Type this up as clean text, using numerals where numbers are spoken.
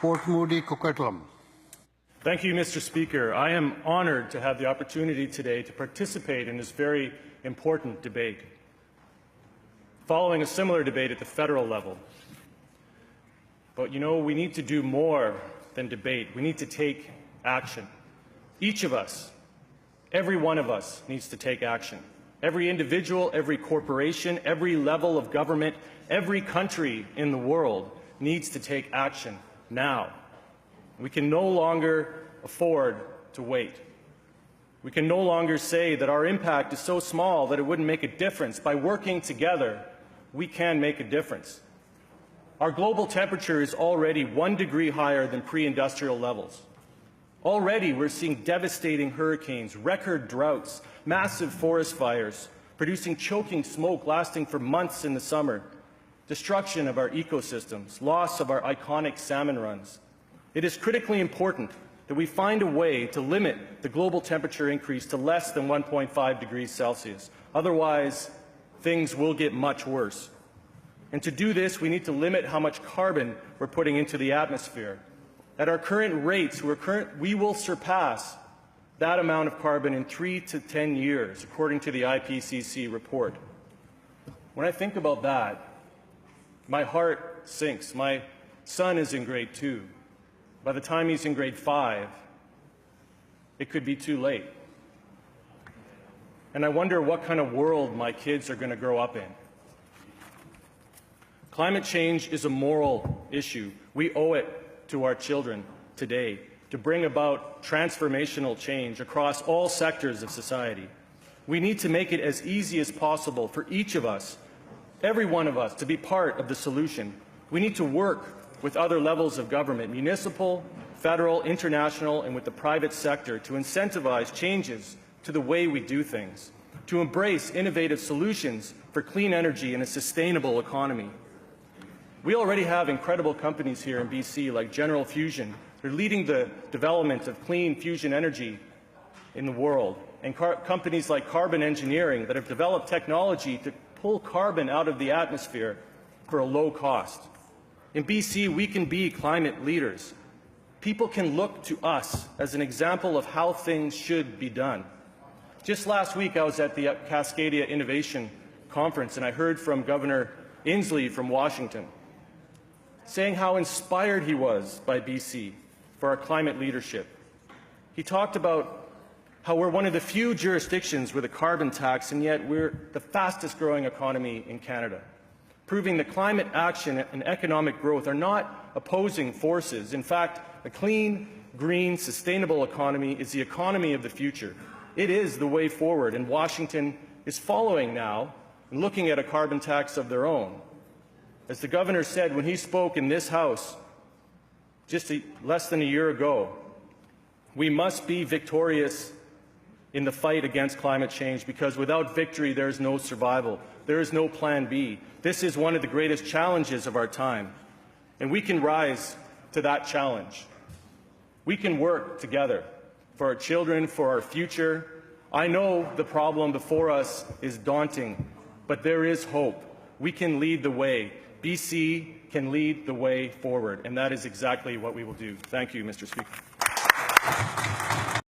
Port Moody-Burquitlam. Thank you, Mr. Speaker. I am honored to have the opportunity today to participate in this very important debate, following a similar debate at the federal level. But you know, we need to do more than debate. We need to take action. Each of us, every one of us, needs to take action. Every individual, every corporation, every level of government, every country in the world needs to take action now. We can no longer afford to wait. We can no longer say that our impact is so small that it wouldn't make a difference. By working together, we can make a difference. Our global temperature is already 1 degree higher than pre-industrial levels. Already we're seeing devastating hurricanes, record droughts, massive forest fires, producing choking smoke lasting for months in the summer, destruction of our ecosystems, loss of our iconic salmon runs. It is critically important that we find a way to limit the global temperature increase to less than 1.5 degrees Celsius. Otherwise, things will get much worse. And to do this, we need to limit how much carbon we're putting into the atmosphere. At our current rates, we will surpass that amount of carbon in 3 to 10 years, according to the IPCC report. When I think about that, my heart sinks. My son is in grade 2. By the time he's in grade 5, it could be too late. And I wonder what kind of world my kids are going to grow up in. Climate change is a moral issue. We owe it to our children today to bring about transformational change across all sectors of society. We need to make it as easy as possible for each of us, every one of us, to be part of the solution. We need to work with other levels of government, municipal, federal, international, and with the private sector to incentivize changes to the way we do things, to embrace innovative solutions for clean energy and a sustainable economy. We already have incredible companies here in BC like General Fusion. They're leading the development of clean fusion energy in the world, and companies like Carbon Engineering that have developed technology to pull carbon out of the atmosphere for a low cost. In BC, we can be climate leaders. People can look to us as an example of how things should be done. Just last week, I was at the Cascadia Innovation Conference, and I heard from Governor Inslee from Washington, saying how inspired he was by BC for our climate leadership. He talked about how we're one of the few jurisdictions with a carbon tax, and yet we're the fastest growing economy in Canada, proving that climate action and economic growth are not opposing forces. In fact, a clean, green, sustainable economy is the economy of the future. It is the way forward, and Washington is following now and looking at a carbon tax of their own. As the governor said when he spoke in this House just less than a year ago, we must be victorious in the fight against climate change, because without victory there is no survival. There is no plan B. This is one of the greatest challenges of our time, and we can rise to that challenge. We can work together for our children, for our future. I know the problem before us is daunting, but there is hope. We can lead the way. BC can lead the way forward, and that is exactly what we will do. Thank you, Mr. Speaker.